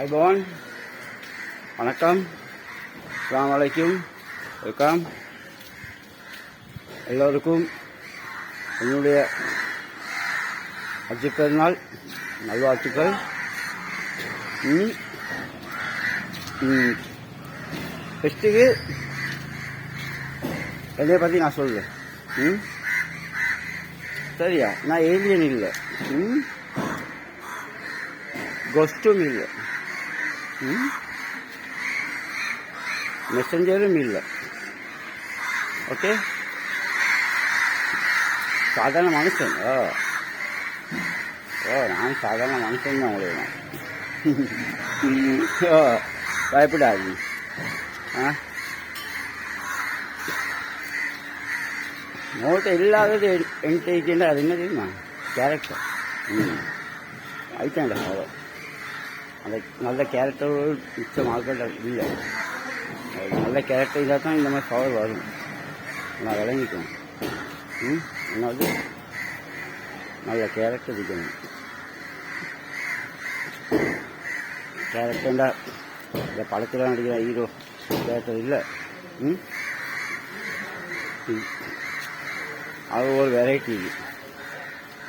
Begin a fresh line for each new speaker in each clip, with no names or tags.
IPhone வணக்கம், அஸ்ஸலாமு அலைக்கும், வெல்கம். எல்லோருக்கும் என்னுடைய ஹஜ் பெருநாள் நல்வாழ்த்துக்கள். ஃபெஸ்ட்டுக்கு என்னைய பற்றி நான் சொல்லுவேன். சரியா? நான் ஏலியன் இல்லை, கோஸ்டும் இல்லை, மெசஞ்சரும் இல்லை. ஓகே, சாதாரண மனுஷன். நான் சாதாரண மனுஷன் தான் உங்களுக்கு. பயப்படாது. உங்கள்கிட்ட இல்லாதது என்கிட்ட அது என்ன தெரியுமா? கேரக்டர். ஐட்டேன்டா அவ்வளோ. அந்த நல்ல கேரக்டரோடு மிச்சம் ஆட்கள் இல்லை. நல்ல கேரக்டர் இதாக தான் இந்த மாதிரி பவர் வரும். நான் விளங்கிக்கணும். என்னது நல்ல கேரக்டர் இருக்கணும். கேரக்டர்ண்டா இந்த படத்தில் நடிக்கிற ஹீரோ கேரக்டர் இல்லை. அது ஒரு வெரைட்டி.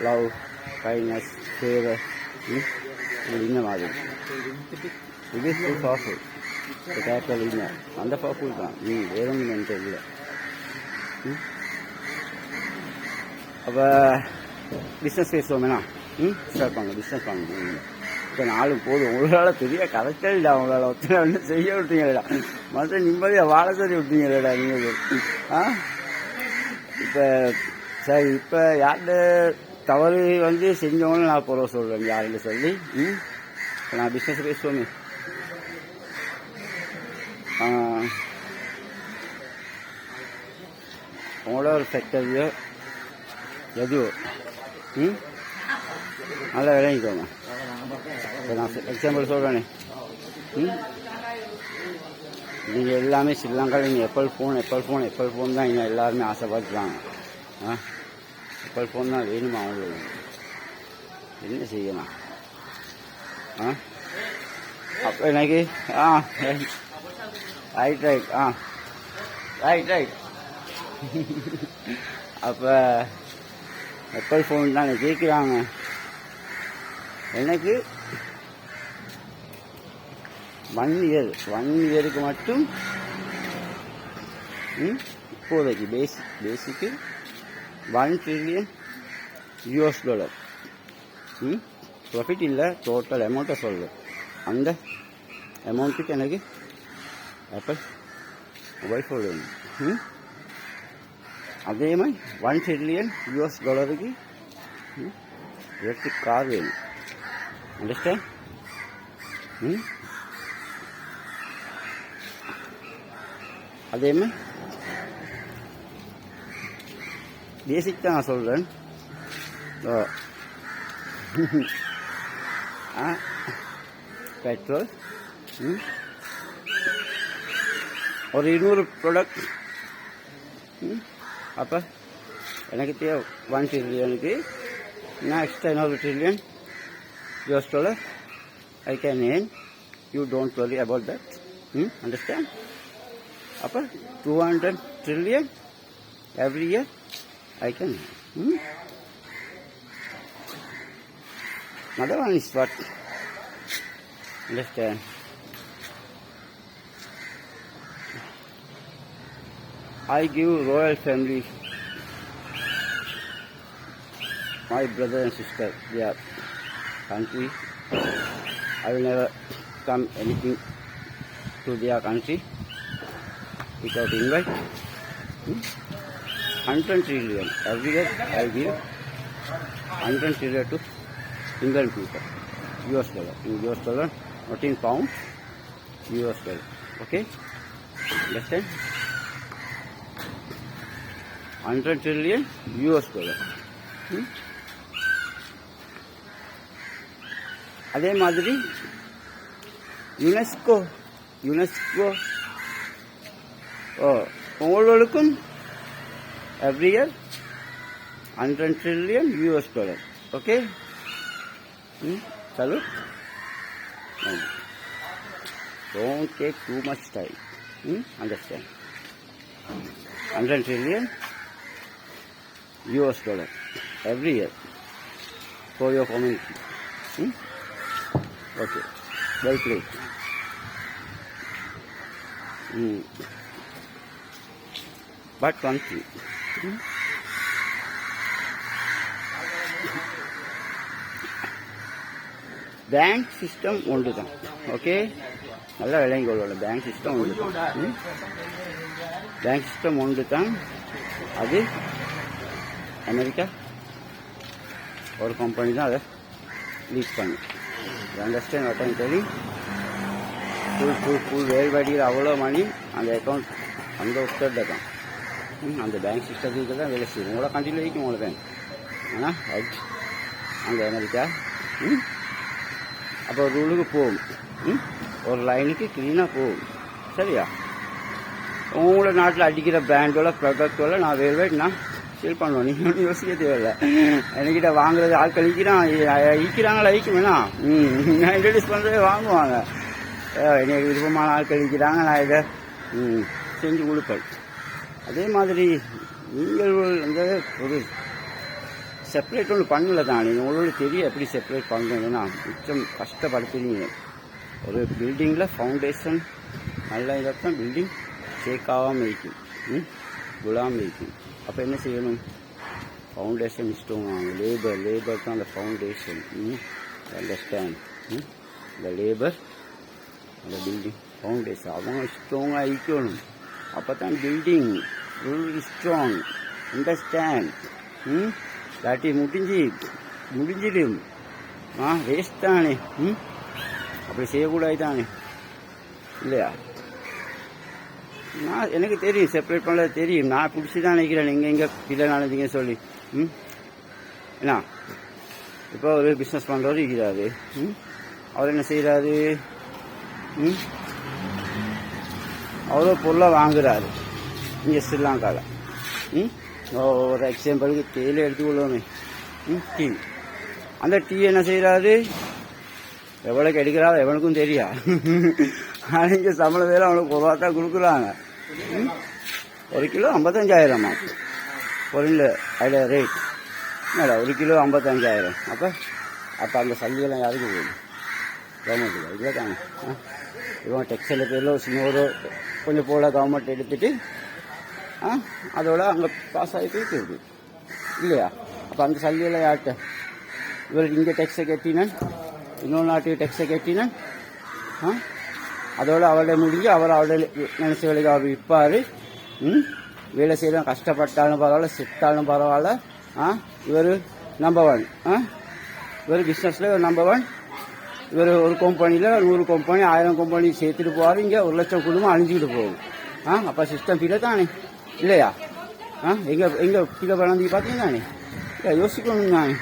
லவ், கைண்ட்னஸ், சேவை, இந்த மாதிரி. இது ஃபுல் பவர்ஃபுல். இந்த கேரக்டர் இல்லை, அந்த பவர்ஃபுல் தான். வேற ஒன்றும் என்கிட்ட இல்லை. அப்போ பிஸ்னஸ் பேசுவோமேண்ணா. ஸ்டார்ட் பண்ணலாம், பிஸ்னஸ் பண்ணணும். இப்போ நாளும் போதும். உங்களால் பெரிய கரெக்டாக இல்லை. அவங்களால ஒருத்தர் ஒன்றும் செய்ய விட்டீங்களா? மற்ற நிம்மதியாக வாழ சொல்லி விட்டீங்களா நீங்கள்? இப்போ சரி, இப்போ யார்கிட்ட தவறு செஞ்சவங்களும் நான் போகிற சொல்கிறேன். யாருன்னு சொல்லி இப்போ நான் பிஸ்னஸ் பேசுவோமே. உங்களோட ஒரு செக்டர்லையோ எதுவோ நல்லா விளங்கிக்கோங்க. இப்போ நான் எக்ஸாம்பிள் சொல்கிறேனே. நீங்கள் எல்லாமே ஸ்ரீலங்காவில் நீங்கள் எப்பல் ஃபோன் தான் இங்கே எல்லாருமே ஆசைப்பட்டுறாங்க. எப்பல் ஃபோன் தான் வேணுமா அவங்களுக்கு? என்ன செய்யலாம்? அப்போ எனக்கு ரைட் அப்போ எப்பல் ஃபோன் தான் கேட்குறாங்க. எனக்கு 1 இயருக்கு மட்டும் இப்போதைக்கு பேசிக்கு $1 trillion ப்ராஃபிட் இல்லை. டோட்டல் அமௌண்ட்டை சொல்லு. அந்த அமௌண்ட்டுக்கு எனக்கு ஆப்பிள் மொபைல் ஃபோன் வேணும். அதே மாதிரி $1 trillion எலக்ட்ரிக் கார் வேணும். அண்டர்ஸ்டாண்ட்? அதே மாதிரி பேசிக் தான் நான் சொல்கிறேன். பெட்ரோல் ஒரு 200 ப்ராடக்ட். அப்போ எனக்கு தேவை $1 trillion. நான் extra $1 trillion I can earn. You don't worry about that. Understand? Upper 200 trillion every year I can. Another one is what? Understand? I give royal family, my brother and sister, their country. I will never come anything to their country without invite. 100 trillion every year I give 100 trillion to England people. US dollar. In US dollar, not in pounds. US dollar. Okay? Understand? 100 trillion US dollar. அதே மாதிரி UNESCO உங்களுக்கும் every year $100 trillion. Okay, salute. Don't take too much time. Understand? 100 trillion US dollar every year for your community. Okay, well played. But one thing. Bank system ஒன்று தான். Okay, நல்லா விளங்கிக்கொள்ள. Bank system ஒன்று தான். Bank system ஒன்று தான். அது America ஒரு company தான் அதை லீட் பண்ணு. Understand what I'm telling? Full வேல்பாடியில் அவ்வளோ மணி அந்த அக்கௌண்ட் அந்த ஒருத்தர் தான். அந்த பேங்க் சிஸ்டத்துக்கு தான் வேலை செய்யும். உங்களோட கண்டியில் வைக்கும் உங்களை பேங்க். ஆனால் அது அங்கே அமெரிக்கா அப்போ ஒரு ரூலுக்கு போகும். ஒரு லைனுக்கு க்ளீனாக போகும். சரியா? உங்களோட நாட்டில் அடிக்கிற பிராண்டோட ப்ராடக்டோட நான் வேறு நான் சேல் பண்ணுவோம். நீங்கள் ஒன்றும் யோசிக்க தேவையில்லை. என்கிட்ட வாங்குறது ஆட்கள் ஈக்கிறாங்களா? ஈக்குமேனா? நான் இன்ட்ரடியூஸ் பண்ணுறதே வாங்குவாங்க. எனக்கு விருப்பமான ஆட்கள் ஈக்கிறாங்க. நான் இதை செஞ்சு கொடுப்பேன். அதே மாதிரி நீங்கள் வந்து ஒரு செப்பரேட் ஒன்று பண்ணல தானே. உங்களோட தெரியும் எப்படி செப்பரேட் பண்ணுறதுன்னா மிச்சம் கஷ்டப்படுத்துறீங்க. ஒரு பில்டிங்கில் ஃபவுண்டேஷன் நல்லா இதாக தான் பில்டிங் ஷேக் ஆகாமல் இருக்கும், விழாமல் இருக்கும். அப்போ என்ன செய்யணும்? ஃபவுண்டேஷன் ஸ்ட்ராங் ஆகும். லேபர் தான் அந்த ஃபவுண்டேஷன். அண்டர்ஸ்டாண்ட்? இந்த லேபர் அந்த பில்டிங் ஃபவுண்டேஷன் அவங்க ஸ்ட்ராங்காக இருக்கணும். அப்போ தான் பில்டிங் ஃபுல் ஸ்ட்ராங். அண்டர்ஸ்டாண்ட்? இல்லாட்டி முடிஞ்சிடும். வேஸ்ட் தானே. அப்படி செய்யக்கூடாது தானே, இல்லையா? நான் எனக்கு தெரியும், செப்பரேட் பண்ணது தெரியும். நான் பிடிச்சி தான் நினைக்கிறேன். நீங்கள் எங்கே இல்லை நினைச்சிங்க சொல்லி. என்ன இப்போ ஒரு பிஸ்னஸ் பண்ணுறவர் இருக்கிறாரு. அவர் என்ன செய்கிறாரு? அவரோ பொருளை வாங்குறாரு இங்கே ஸ்ரீலங்காவில். ஒரு எக்ஸாம்பிளுக்கு தேயிலை எடுத்துக்கொள்ளுவோமே, டீ. அந்த டீ என்ன செய்கிறாரு? எவ்வளோக்கு எடுக்கிறாரோ எவனுக்கும் தெரியா. ஆனால் இங்கே சம்பள வேலை அவனுக்கு ஒரு ரூபா தான் கொடுக்குறாங்க. 1 கிலோ 55,000 பொருள் அதில் ரேட். என்னடா 1 கிலோ 55,000? அப்போ அந்த சல்லியெல்லாம் யாருக்கு போகுது? கவர்மெண்ட்டுக்கு. இல்லை தானே. இவன் டெக்ஸ்டைல் பேரில் சின்னோரோ கொஞ்சம் போல கவர்மெண்ட் எடுத்துகிட்டு அதோட அங்கே பாஸ் ஆகி போயிட்டு இருக்கு, இல்லையா? அப்போ அந்த சல்லியெல்லாம் யார்கிட்ட? இவர் இங்கே டெக்ஸை கட்டினேன், இன்னொரு நாட்டுக்கு டெக்ஸை கட்டினேன். அதோட அவளை முடிஞ்சு அவளோட நினைச்ச வேலைக்கு அவர் விற்பார். வேலை செய்யலாம், கஷ்டப்பட்டாலும் பரவாயில்ல, செத்தாலும் பரவாயில்ல. இவர் நம்பர் 1. இவர் பிஸ்னஸில் நம்பர் 1. இவர் ஒரு கம்பெனியில் 100 கம்பெனி 1000 கம்பெனி சேர்த்துட்டு போவார். இங்கே 1 லட்சம் குடும்பம் அழிஞ்சிக்கிட்டு போகும். அப்போ சிஸ்டம் பிள்ளை தானே, இல்லையா? எங்கே பிள்ளை பழந்தி பார்த்தீங்க தானே. யோசிக்கணும் தானே,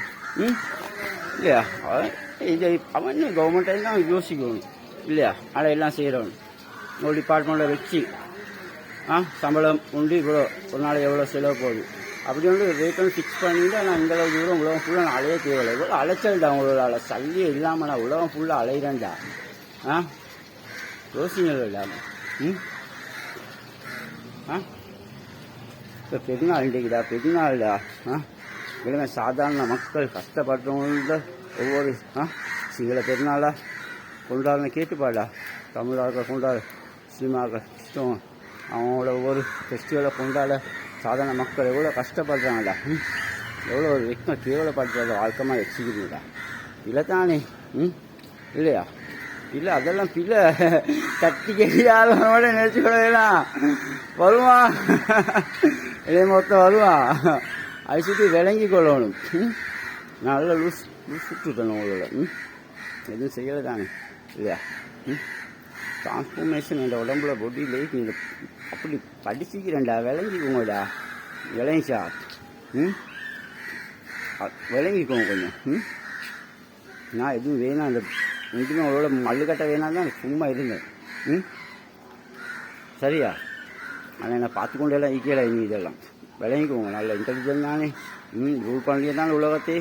இல்லையா? இதை அவன் கவர்மெண்ட் எல்லாம் யோசிக்கணும், இல்லையா? அதை எல்லாம் செய்கிறவன் ஒரு டிபார்ட்மெண்ட்டில் வச்சு சம்பளம் உண்டு, இவ்வளோ ஒரு நாள் எவ்வளோ செலவு போகுது அப்படி வந்து ரேட் வந்து ஃபிக்ஸ் பண்ணிட்டு நான் இந்த அளவு தூரம் உலகம் ஃபுல்லாக நான் அலைய தேவையில்லை. இவ்வளோ அலைச்சல்டா உங்களோட சல்லியே இல்லாமல் நான் உலகம் ஃபுல்லாக அலைகிறேன்டா. யோசிங்கள் இல்லாமல். இப்போ பெருநாள் இன்றைக்குடா, பெருநாள்டா. இல்லைங்க சாதாரண மக்கள் கஷ்டப்படுறவங்கள்ட ஒவ்வொரு சிங்கள பெருநாளாக கொண்டாடுன்னு கேட்டுப்பாடா. தமிழாக்கள் கொண்டாடு, முஸ்லீமாக்கள் இஷ்டம் அவங்களோட ஒவ்வொரு ஃபெஸ்டிவலை கொண்டாட சாதாரண மக்கள் எவ்வளோ கஷ்டப்படுறாங்கடா. எவ்வளோ ஒரு வெக்கம் கேவலப்படுறத வாழ்க்கமாக வச்சுக்கிறீங்கடா. இல்லை தானே, இல்லையா? இல்லை அதெல்லாம் பிள்ளை கட்டி கட்டியாலோட நினச்சிக்கூடலாம் வருவான், இதே மொத்தம் வருவான். அதை சுற்றி விளங்கி கொள்ளணும். நல்லா லூஸ் சுட்டுட்டணும் உங்களோட. எதுவும் செய்யலை தானே, இல்லையா? டிரான்ஸ்ஃபர்மேஷன் என் உடம்புல பொடியிலே நீங்கள் அப்படி படிச்சுக்கிறேன்டா. விளங்கிக்கோங்கடா, விளங்கிச்சா? விளங்கிக்கோங்க கொஞ்சம். நான் எதுவும் வேணாம், அந்த எதுவுமே அவளோட மல்லுக்கட்டை வேணாம் தான் சும்மா இருந்தேன். சரியா? ஆனால் என்னை பார்த்துக்கொண்டே எல்லாம் ஈக்கியலை இனி இதெல்லாம் விளங்கிக்கோங்க. நல்ல இன்டெலிஜென்ட் தானே, ரூல் பண்ணலையே தானே உலகத்தை.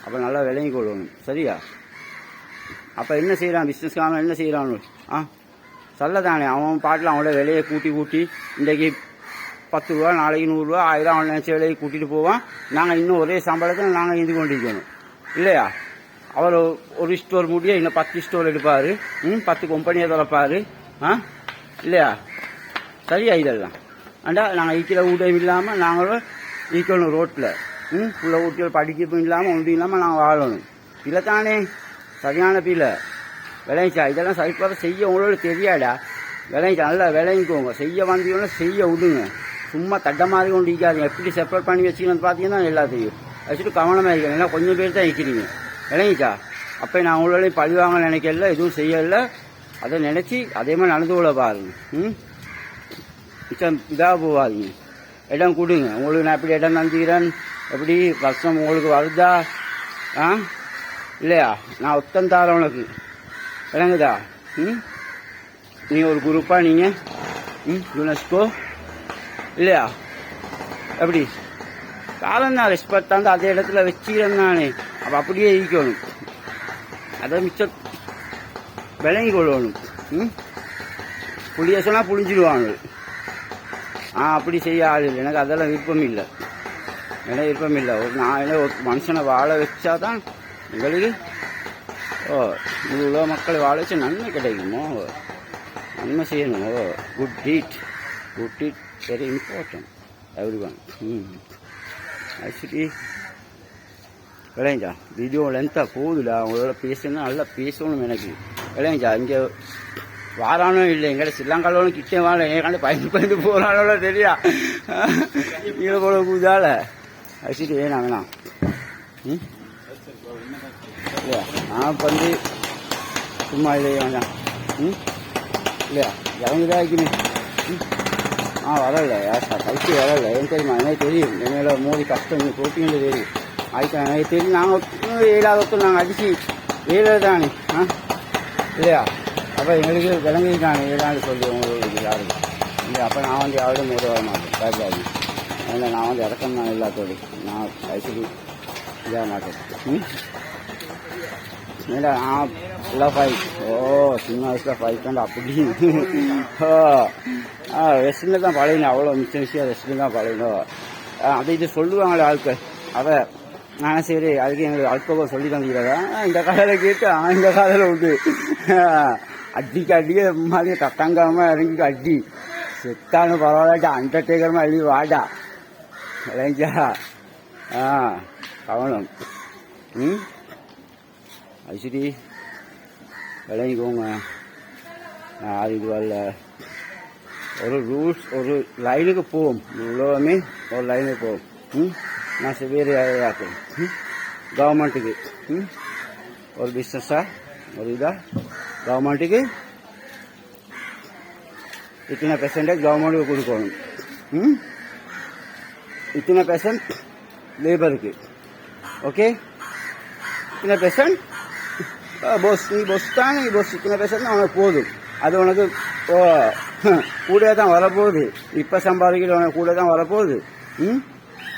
அப்போ நல்லா விளங்கிக்கொள்ளணும், சரியா? அப்போ என்ன செய்கிறான் பிஸ்னஸ்காரன்? என்ன செய்கிறானு? சொல்ல தானே அவன் பாட்டில் அவனோட விலையை கூட்டி இன்றைக்கு 10 ரூபா, நாளைக்கு 100 ரூபா, 1000 அவன் நினச்ச விலையை கூட்டிகிட்டு போவான். நாங்கள் இன்னும் ஒரே சம்பளத்தில் நாங்கள் இது கொண்டிருக்கணும் இல்லையா? அவர் ஒரு ஸ்டோர் முடிய இன்னும் 10 ஸ்டோர் எடுப்பார், 10 கம்பெனியை திறப்பார். இல்லையா? சரியா? இதெல்லாம் ஆண்டா நாங்கள் ஈக்கிற ஊட்டம் இல்லாமல் நாங்களும் ஈக்கணும் ரோட்டில். புள்ள ஊட்டிகள் படிக்கவும் இல்லாமல் ஒன்றும் இல்லாமல் நாங்கள் வாழணும். பிள்ளை தானே சரியான பிள்ளை. விளைஞ்சா இதெல்லாம் சரிப்பாக செய்ய உங்களோட தெரியாடா. விளைஞ்சா நல்லா விளைஞ்சிக்கோங்க. செய்ய வந்தீங்கன்னா செய்ய விடுங்க. சும்மா தட்ட மாதிரி கொண்டு ஈக்காதீங்க. எப்படி செப்பரேட் பண்ணி வச்சுக்கணும்னு பார்த்தீங்கன்னா எல்லாத்தையும் வச்சுட்டு கவனமாக இருக்கணும். ஏன்னா கொஞ்சம் பேர் தான் இருக்கிறீங்க. விளைஞ்சிச்சா? அப்போ நான் உங்களோடையும் பழிவாங்க நினைக்கல, எதுவும் செய்யலை. அதை நினச்சி அதே மாதிரி நடந்து கொள்ள பாருங்க. மிச்சம் இதாக போகாதீங்க. இடம் கொடுங்க. உங்களுக்கு நான் எப்படி இடம் தந்துக்கிறேன், எப்படி வருஷம் உங்களுக்கு வருதா? இல்லையா? நான் ஒத்தம் தாரேன் உனக்கு. விளங்குதா? நீங்கள் ஒரு குரூப்பாக நீங்கள் யுனெஸ்கோ இல்லையா? எப்படி காலம் தான் ரெஸ்பெக்ட் தாங்க அதே இடத்துல வச்சுக்கிறேன் நானே. அப்போ அப்படியே ஈக்கணும். அதை மிச்சம் விளங்கி கொள்ளணும். புளிய சொன்னால் புளிஞ்சிடுவாங்க. அப்படி செய்ய ஆள் இல்லை. எனக்கு அதெல்லாம் விருப்பம் இல்லை. எனக்கு விருப்பம் இல்லை. ஒரு மனுஷனை வாழ வச்சா தான் எங்களுக்கு இவ்வளோ மக்களை வாழ வச்சு நன்மை கிடைக்குமோ, நன்மை செய்யணுமோ. Good deed very important every one. Actually விளைஞ்சா வீடியோ லென்த்தாக போகுதுல. அவங்களோட பேசணும், நல்லா பேசணும். எனக்கு விளைஞ்சா இங்கே வாரானோ இல்லை, எங்கள்ட சில்லாங்காலும் கிட்டே வாழ என் பயந்து போகிறானோ தெரியா? கீழே போல கூதால ஆக்சுவலி ஏனாங்கண்ணா இல்லையா? நான் வந்து சும்மா இல்லையா வேண்டாம் இல்லையா? இறங்குதான் இருக்கணும். வரல கழிச்சு வரல. ஏன் தெரியுமா? எனக்கு தெரியும் என்னோட மோதி கஷ்டம் போட்டின்னு தெரியும். ஆயிட்டா எனக்கு தெரியும். நாங்கள் 7வது நாங்கள் அடிச்சு 7 தானே இல்லையா? அப்போ எங்களுக்கு விளங்கிட்டானே 7 சொல்லி உங்களுக்கு யாருக்கு இல்லையா? அப்போ நான் வந்து யாரும் மோத வர மாட்டேன். பயப்படாது. அதனால் நான் வந்து இறக்கம் தான் எல்லாத்தோடு. நான் ஆக்சுவலி இதாக மாட்டேன். ஏடா நான் ஃபுல்லாக ஃபைட். சின்ன வயசில் ஃபைட் பண்ண அப்படி ரெஸ்டில் தான் பழையணும். அவ்வளோ மிச்ச விஷயம் ரெஸ்டில் தான் பழையணும். அதை இது சொல்லுவாங்களே ஆட்கள். அதை நான் சரி அதுக்கு எங்களுக்கு ஆட்கோவை சொல்லி தந்துக்கிறதா இந்த காலையில் கேட்டு இந்த காலையில் உண்டு அடிக்க மாதிரி தட்டாங்காமல் இறங்கி அடி செத்தானு பரவாயில்லாட்டா அண்டர்டேக்கரமாக எழுதி வாடா விளைஞ்சா. கவனம். ஆக்சுவலி விளங்கிக்கோங்க. அது இது வரல. ஒரு ரூல்ஸ் ஒரு லைனுக்கு போவோம். உலகமே ஒரு லைனுக்கு போவோம். நான் வேறு யாராக்கும் கவர்மெண்ட்டுக்கு ஒரு பிஸ்னஸாக ஒரு இதாக கவர்மெண்ட்டுக்கு இத்தனை பெர்சன்டேஜ் கவர்மெண்ட்டுக்கு கொடுக்கணும். இத்தனை பெர்சன்ட் லேபருக்கு. ஓகே? இத்தனை பெர்சன்ட் நீ பொஸ் தானே. பொஸ் இத்தனை பெர்சன்ட் உனக்கு போதும். அது உனக்கு கூட தான் வரப்போகுது. இப்போ சம்பாதிக்கிற உனக்கு கூட தான் வரப்போகுது.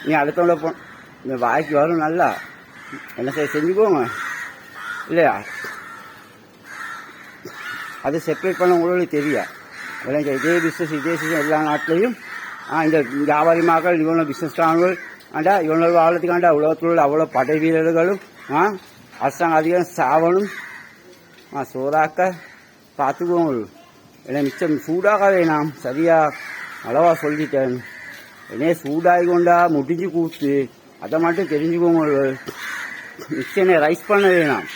நீ அடுத்தவங்கள இந்த வாய்க்கு வரும் நல்லா. என்ன செஞ்சுக்கோங்க இல்லையா? அது செப்பரேட் பண்ண உங்களுக்கு தெரியா? இல்லைங்க இதே பிஸ்னஸ் எல்லா நாட்டிலையும் இந்த வியாபாரி மக்கள் இவங்க பிஸ்னஸ்காரங்கள் இவங்க வாழத்துக்காண்டா உலகத்தில் உள்ள அவ்வளோ படை வீரர்களும் அரசாங்க அதிகாரம் சாவணும். சோறாக்க பார்த்துக்கோங்க. ஏன்னா மிச்சம் சூடாக வேணாம். சரியா அளவா சொல்லிட்டேன். என்னே சூடாகி கொண்டா முடிஞ்சு கூத்து. அதை மட்டும் தெரிஞ்சுக்கோங்க. மிச்சனை ரைஸ் பண்ண வேணாம்.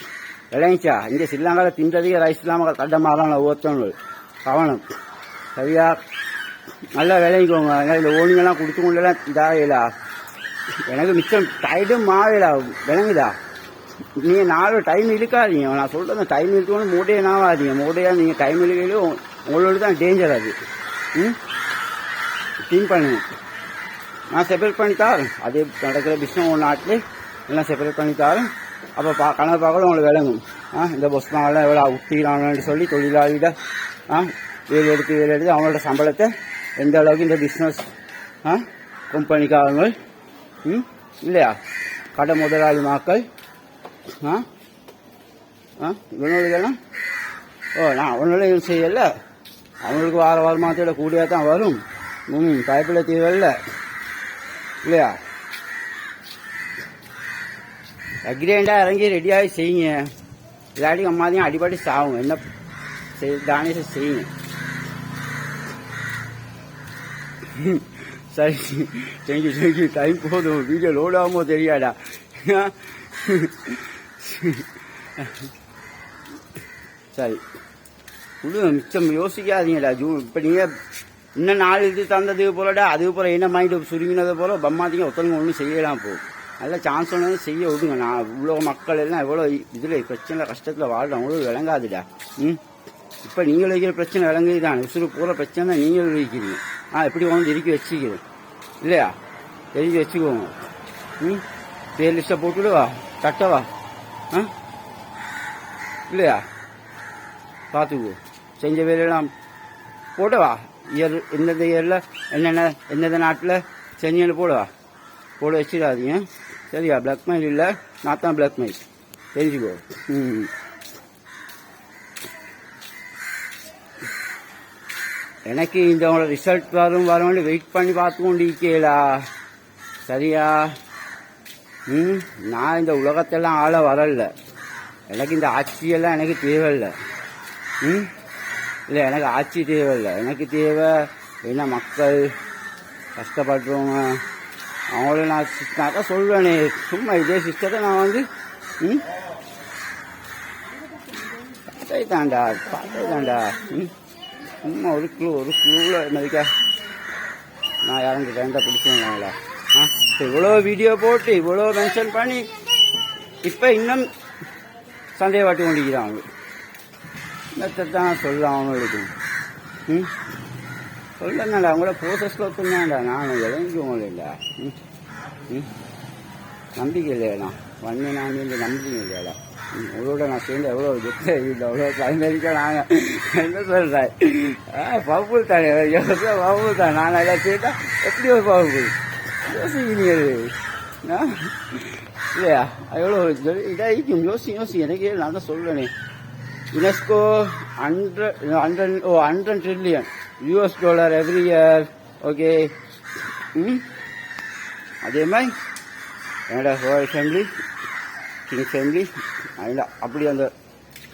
விளைஞ்சா இங்கே ஸ்ரீலங்காவில் தின்றதுக்கே ரைஸ் இல்லாமல் கடை மாறான ஒவ்வொருத்தவங்க. கவனம். சரியா நல்லா விளைஞ்சிக்கோங்க. இதில் ஓனிங்கெல்லாம் கொடுத்து கொண்டெல்லாம் இதாகலா. எனக்கு மிச்சம் டைடும் மாவேலா. விளங்குதா? நீங்கள் 4 டைம் இழுக்காதீங்க. நான் சொல்கிறேன் டைம் இழுக்கணும். மூட்டையே நாவாதீங்க. மூட்டையாக நீங்கள் டைம் இழுக்கையிலும் உங்களோட தான் டேஞ்சர். அது திங்க் பண்ணுங்க. நான் செப்பரேட் பண்ணி தரேன். அதே நடக்கிற பிஸ்னஸ் ஒரு நாட்டிலே எல்லாம் செப்பரேட் பண்ணி தரேன். அப்போ கணக்கு பார்க்கல உங்களுக்கு விளங்கும். இந்த பஸ் நாளெலாம் எவ்வளோ விட்டுக்கிறாங்கன்னு சொல்லி தொழிலாளிகிட்ட வேலை எடுத்து அவங்களோட சம்பளத்தை எந்த அளவுக்கு இந்த பிஸ்னஸ் கம்பெனிக்காரங்கள் இல்லையா கடை முதலாளி மக்கள் இவனுக்கெல்லாம் நான் அவனால எதுவும் செய்யலை. அவங்களுக்கு வார வருமானத்தோட கூடியா தான் வரும். பயப்பட தேவையில்லை இல்லையா? அக்ரிடெண்டாக இறங்கி ரெடியாகி செய்யுங்க. இல்லாட்டி அம்மாதையும் அடிப்படி சாகும். என்ன தானே செய்யுங்க. சரி, தேங்க்யூ. டைம் போதும். வீடியோ லோட் ஆகுமோ தெரியாடா. சரி விடு, மிச்சம் யோசிக்காதீங்கடா. இப்போ நீங்கள் இன்னும் 4 இது தந்தது போலடா, அது போல் என்ன மைண்டு சுருங்கினது போல பம்மாதிங்க ஒருத்தவங்க ஒன்றும் செய்யலாம் போ. நல்ல சான்ஸ் ஒன்று செய்ய விடுங்க. நான் இவ்வளோ மக்கள் எல்லாம் எவ்வளோ இதில் பிரச்சனை கஷ்டத்தில் வாழ்றோம், அவங்களுக்கு விளங்காதுடா. இப்போ நீங்கள் வைக்கிற பிரச்சனை விளங்குது தான். உசுறு பூரா பிரச்சனை நீங்கள் வைக்கிறீங்க. எப்படி வந்து இறுக்கி வச்சுக்கிறேன் இல்லையா? தெரிஞ்சு வச்சுக்கோங்க. பேர் லிஸ்ட்டை போட்டுடுவா, தட்டவா இல்லையா? பார்த்துக்கோ. செஞ்ச வேலையெல்லாம் போடவா. இயர் எந்தெந்த இயரில் எந்தெந்த நாட்டில் செஞ்சு போடவா. போட வச்சிடாதீங்க சரியா? பிளாக்மெயில் இல்லை, நான் தான் பிளாக்மெயில், தெரிஞ்சுக்கோ. எனக்கு இந்த ரிசல்ட் வரும் வெயிட் பண்ணி பார்த்து கொண்டு இருக்கேடா சரியா? நான் இந்த உலகத்தெல்லாம் ஆள வரல. எனக்கு இந்த ஆட்சியெல்லாம் எனக்கு தேவையில்லை. இல்லை, எனக்கு ஆட்சி தேவையில்லை. எனக்கு தேவை என்ன, மக்கள் கஷ்டப்படுறவங்க அவங்கள நான் தான் சொல்வேனே. சும்மா இதே சிஸ்டத்தை நான் வந்து பார்த்தாண்டா சும்மா ஒரு க்ளூவில் மதிக்கா நான் யாரும் டைம் பிடிச்சுங்களா? இவ்வளோ வீடியோ போட்டு இவ்வளோ மென்ஷன் பண்ணி இப்போ இன்னும் சந்தேகப்பட்டு கொண்டிருக்கிறாங்க. என்னத்தை தான் சொல்லலாம் அவங்களுக்கு? சொல்லணும்டா, அவங்கள ப்ரோசஸில் ஒத்துனாண்டா. நான் இறங்கிக்கவங்கள இல்லை. நம்பிக்கை இல்லையாடா, வண்ணி நான் இந்த நம்பிக்கை இல்லையாடா. உங்களோட நான் சேர்ந்து எவ்வளோ இல்லை, எவ்வளோ கிளைமேரிக்காக நாங்கள் என்ன சொல்கிறேன். பவுல் தானே, எவ்வளோ பவுல் தான். நான் எல்லாம் சேர்த்தா எப்படி ஒரு பவுல் யோசிக்கிறீங்க இல்லையா? எவ்வளோ இதாகிக்கும். யோசி எனக்கு நான் தான் சொல்கிறேனே. UNESCO $100 trillion every year. Okay. அதே மாதிரி என்னோட ராயல் ஃபேமிலி, கிங் ஃபேமிலி, அப்படி அந்த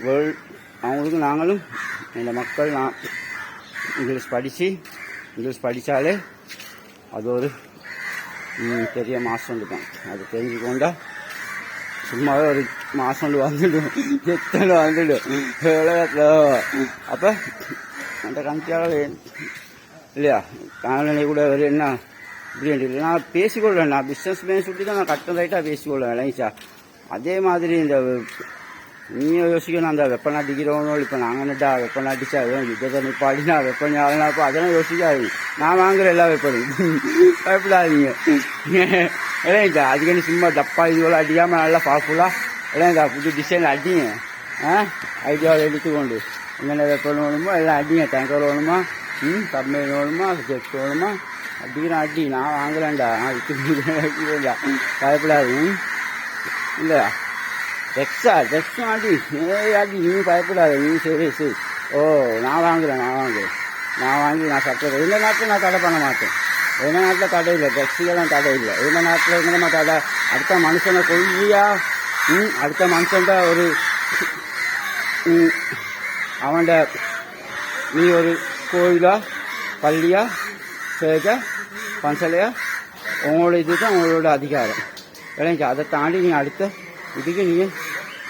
வேர்ல்ட் அவங்களுக்கும் நாங்களும் இந்த மக்கள் நான் இங்கிலீஷ் படித்தாலே அது ஒரு பெரிய மாதம் தான். அது தெரிஞ்சுக்கொண்டா சும்மாவே ஒரு மாதம் வந்துடும், எத்தனை வந்துடும் உலகத்தில். அப்போ அந்த கணக்கியால் இல்லையா காலநிலை கூட ஒரு என்ன இப்படி நான் பேசிக்கொள்வேன். நான் பிஸ்னஸ் மேன் சுட்டி தான் நான் கட்டம் ரைட்டாக பேசிக்கொள்வேன் இல்லைங்கச்சா. அதே மாதிரி இந்த நீங்கள் யோசிக்கணும். அந்த வெப்பம் அடிக்கிறவனோ இப்போ நாங்கள் நட்டா வெப்பம் அடிச்சா யுத்தத்தை நிப்பாடினா வெப்பம் ஆகலாம். இப்போ அதெல்லாம் யோசிக்காதீங்க. நான் வாங்குற எல்லா வெப்பனும் பயப்படாதீங்க இல்லைங்கக்கா. அதுக்காண்டி சும்மா டப்பா இதுவெல்லாம் அடிக்காமல் நல்லா பவர்ஃபுல்லாக இல்லைங்கக்கா புது டிசைன் அடிங்க. ஐடியாவில் எடுத்துக்கொண்டு என்னென்ன வெப்பம் வேணுமோ எல்லாம் அடிங்க. டேங்கர் வேணுமா, சப்மேன் வேணுமா, ஜெட் வேணுமா, அடிக்கிறேன் அடி. நான் வாங்குறேன்டா, விற்கிறேன்டா, பயப்படாது இல்லையா? டெக்ஸும் அடி, அடி. நீ பயப்படாது, நீ சரி. நான் வாங்குறேன். நான் வாங்கி நான் சட்டை இந்த நாட்டில் நான் தடை பண்ண மாட்டேன். எந்த நாட்டில் தடை இல்லை, டெக்ஸுக்கெல்லாம் தடை இல்லை. எந்த நாட்டில் எங்கேமா தடை? அடுத்த மனுஷனை கொல்லியா, அடுத்த மனுஷன்ட ஒரு அவன்ட நீ ஒரு கோயிலா பள்ளியா சேர்க்க பஞ்சலையா உங்களோட இதுதான் உங்களோட அதிகாரம் இல்லைங்க. அதை தாண்டி நீ அடுத்த இதுக்கு நீங்கள்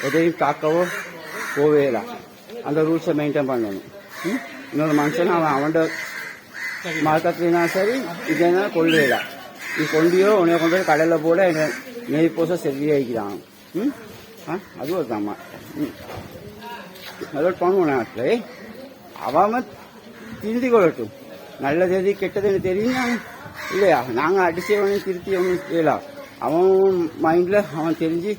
எதையும் தாக்கவோ போவேலாம். அந்த ரூல்ஸை மெயின்டைன் பண்ணணும். இன்னொரு மனுஷன் அவன்ட மார்க்கத்துலனா சரி இதனா கொள்ளையிடா. நீ கொண்டியோ உன்னைய கொண்டு போய் கடையில் போட நெய் பூச சரியாகிக்கிறான். அது ஒரு தாம்மா அதோட பண்ணுவோம். நாட்டில் அவன் திருந்தி கொள்ளட்டும். நல்லது எது கெட்டதுன்னு தெரியும் இல்லையா? நாங்கள் அடிச்சவனையும் திருத்தி அவனும் செய்யலாம். அவன் மைண்டில் அவன் தெரிஞ்சு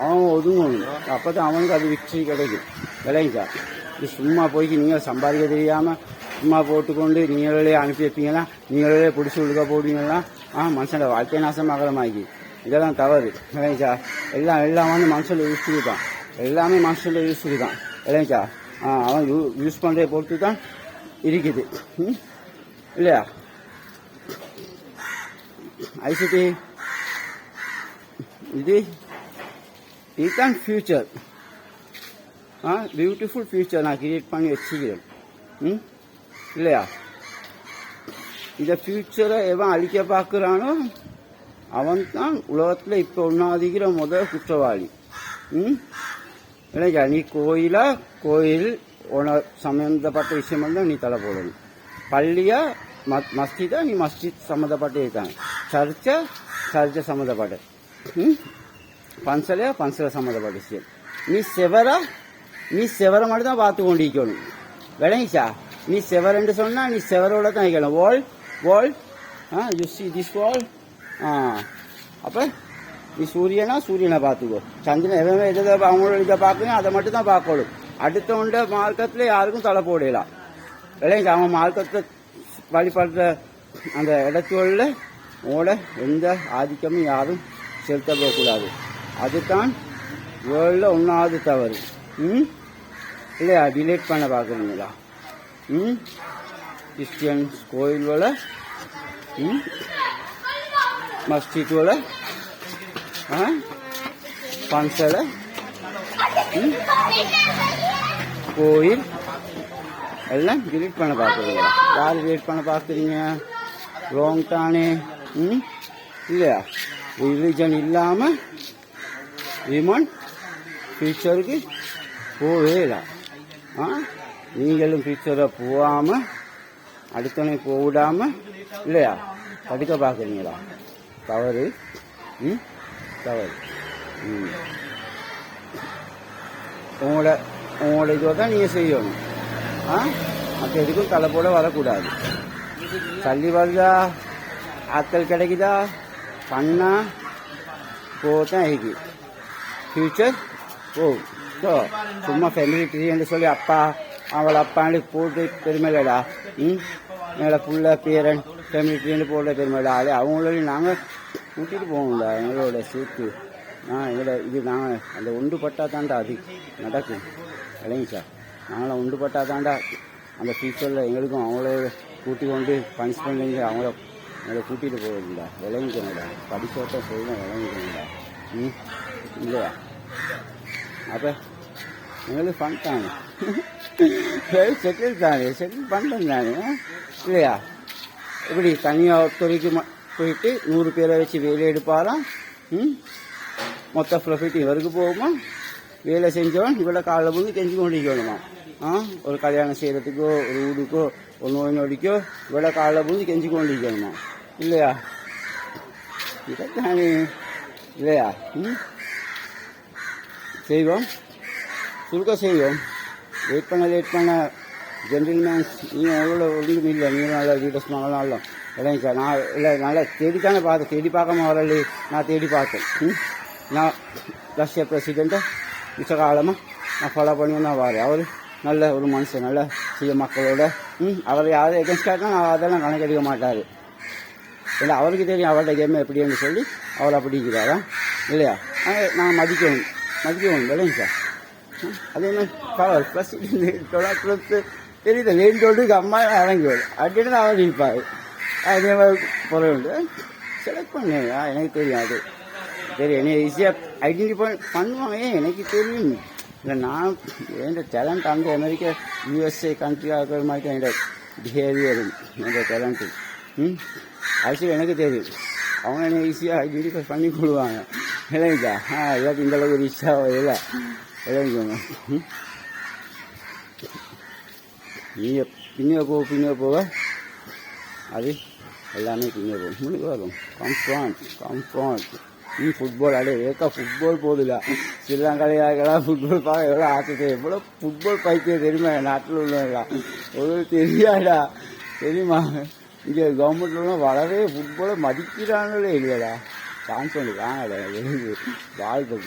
அவன் ஒதுங்கணும். அப்போ தான் அவனுக்கு அது விக்ரி கிடைக்கும் விளைஞ்சா. இது சும்மா போய் நீங்கள் சம்பாதிக்க தெரியாமல் சும்மா போட்டுக்கொண்டு நீங்களே அனுப்பி வைப்பீங்களா, நீங்களே பிடிச்சி உழுக்க போடுவீங்களா? மனுஷனோட வாழ்க்கை நாசமாகலமாக்கி. இதெல்லாம் தவறு விளைஞ்சா. எல்லாம் வந்து மனுஷனோட யூஸ்ஃபுல்லு தான். எல்லாமே மனுஷனோட யூஸ்ஃபுல்லு தான் விளைஞ்சா. அவன் யூஸ் பண்ணுறதை பொறுத்து தான் இருக்குது. இல்லையா ஐசிடி? இதுதான் ஃபியூச்சர். பியூட்டிஃபுல் ஃபியூச்சர் நான் கிரியேட் பண்ணி வச்சுக்கிறேன். இல்லையா? இந்த ஃபியூச்சரை எவன் அழிக்க பார்க்குறானோ அவன் தான் உலகத்தில் இப்போ உண்ணாதிக்கிற முதல் குற்றவாளி. இல்லையா? நீ கோயில் சம்மந்தப்பட்ட விஷயம் தான் நீ தலை போடணும். பள்ளியா மஸ்ஜிதா நீ மஸ்ஜித் சம்மந்தப்பட்ட இருக்காங்க. சர்ச்சை சம்மந்தப்பட்ட, பன்சல சம்மந்தப்பட்ட விஷயம். நீ செவரை மட்டும் தான் பார்த்து கொண்டிருக்கணும். விளங்கிச்சா? நீ செவரன்னு சொன்னா நீ செவரோட தான் இருக்கணும். வால் யூ சி திஸ் வால். அப்போ நீ சூரியனை பார்த்துக்கோ. சந்திரன் எவன் எதை அவங்களோட இதை பார்க்கணும் அதை மட்டும் தான் பார்க்கணும். அடுத்தவண்ட மார்க்கத்தில் யாருக்கும் தலை போடலாம். விளங்கிச்சா? அவன் மார்க்கத்தை வழிபடுற அந்த இடத்துல உங்களோட எந்த ஆதிக்கமும் யாரும் செலுத்த போகக்கூடாது. அதுதான் வேர்ல்டில் ஒன்றாவது தவறு. இல்லையா? டிலேட் பண்ண பார்க்குறீங்களா? கிறிஸ்டியன்ஸ் கோயில்கள, மஸ்ஜித்கள, பன்சல, கோயில் எல்லாம் டிலீட் பண்ண பார்க்குறீங்களா? யார் டிலீட் பண்ண பார்க்குறீங்க? ராங் தானே. இல்லையா? ரிலிஜன் இல்லாமல் ஹியூமன் ஃபியூச்சருக்கு போவே இல்லை. நீங்களும் ஃபியூச்சரை போகாமல் அடுத்தவனை போவிடாமல் இல்லையா தடுக்க பார்க்குறீங்களா? தவறு. தவறு. உங்களோட இதுவை தான் நீங்கள் செய்யணும். மற்ற எதுக்கும் தலை போட வரக்கூடாது. தள்ளி வருதா, ஆட்கள் கிடைக்குதா, பண்ணா போதான் இருக்கு ஃபியூச்சர் போகும். ஸோ சும்மா ஃபேமிலி ட்ரீன்னு சொல்லி அவளை அப்பாண்டு போட்டு பெருமையிலடா. எங்களை புள்ள பேரன் ஃபேமிலி ட்ரீன்னு போடுற பெருமையில ஆளு அவங்களோடையும் நாங்கள் கூட்டிகிட்டு போகணும்டா. எங்களோட சேர்த்து எங்களோட இது நாங்கள் அந்த ஒன்றுபட்டா தாண்டா அது நடக்கும். இல்லைங்க சார்? நாங்கள ஒன்றுபட்டா தாண்டா அந்த ஃபியூச்சரில் எங்களுக்கும் அவங்கள கூட்டி கொண்டு பனிஷ்மெண்ட் பண்ணி எங்களை கூட்டிகிட்டு போகுதுண்டா. விளங்கிக்கணும்டா. படிச்சோட்ட சொல்லணும். விளங்கிக்கணும்டா. இல்லையா? அப்போ எங்களுக்கு ஃபன் தானே, செட்டில் பண்ணுறேன் தானே. இல்லையா? இப்படி தனியாக ஒருத்தரைக்கு போயிட்டு 100 பேரை வச்சு வேலை எடுப்பாராம். மொத்த ப்ராஃபிட் இவருக்கு போகுமா? வேலை செஞ்சவன் இவளை காலைல போது கெஞ்சி கொண்டிருக்கணுமா? ஒரு கல்யாணம் செய்கிறதுக்கோ ஒரு வீடுக்கோ ஒரு நோய் நொடிக்கோ இவளை காலைல போது கெஞ்சி கொண்டிருக்கணுமா? இல்லையா? இதைத்தானே. இல்லையா? செய்வோம், சுருக்க செய்வோம். லேட் பண்ண ஜென்டில்மேன்ஸ் நீங்கள் எவ்வளோ ஒன்றும் இல்லை. நீங்கள் நல்லா வீட்டஸ் மகளாலும் இல்லைங்க சார். நான் இல்லை நல்லா தேடித்தானே பார்த்தேன். தேடி பார்க்காம வரல, நான் தேடி பார்த்தேன். நான் ரஷ்யா பிரசிடெண்ட்டை மிச்ச காலமாக நான் ஃபாலோ பண்ணி தான் வரேன். அவர் நல்ல ஒரு மனுஷன், நல்ல சில மக்களோட அவர் யாரும் எகென்ஸ்டாக நான் அதெல்லாம் கணக்கெடுக்க மாட்டார். இல்லை அவருக்கு தெரியும் அவரோட கேம் எப்படின்னு சொல்லி அவர் அப்படிங்கிறாரா? இல்லையா? நான் மதிக்கணும் இல்லைங்க சார். அதே மாதிரி பவர் பிரசிடென்ட் தொழில்நுட்பத்து தெரியுது லேன் தோட்டுக்கு அம்மா இறங்குவார் அப்படின்னு அவர் இருப்பார். அதே மாதிரி பொருள் செலக்ட் பண்ணுங்க. எனக்கு தெரியும். அது தெரியும். என்னை ஈஸியாக ஐடென்டிஃபை பண்ணுவாங்க. எனக்கு தெரியும். இல்லை நான் என் டேலண்ட் அந்த அமெரிக்கா யூஎஸ்ஏ கண்ட்ரி ஆகிற மாதிரி தான் என்னோட பிஹேவியரும் என்னோட டேலண்ட்டு ஆக்சுவலி எனக்கு தெரியும். அவங்க என்னை ஈஸியாக ஐடென்டிஃபை பண்ணி கொள்வாங்க. இல்லைங்கக்கா? இல்லாட்டி இந்தளவுக்கு ரீச்சாக இல்லை. இல்லைங்க. நீங்கள் பின்னே போக அது எல்லாமே பின்னே போகும். முன்னுக்கு வரும். கம்ஃபாண்ட் ஃபுட்பால் ஏக்கா ஃபுட்பால் போதில்ல. ஸ்ரீலங்காலையாக்கலாம் ஃபுட்பால் பார்க்க எவ்வளோ ஆசை. எவ்வளோ ஃபுட்பால் பைத்தியம் தெரியுமா நாட்டில் உள்ளவங்களாம்? ஒரு தெரியாடா, தெரியுமா? இங்கே கவர்மெண்ட்லாம் வளரவே ஃபுட்பாலை மதிக்கிறாங்களே இல்லைடா. சான்ஸ் ஒன்று வாங்கடா வாழ்க்கை.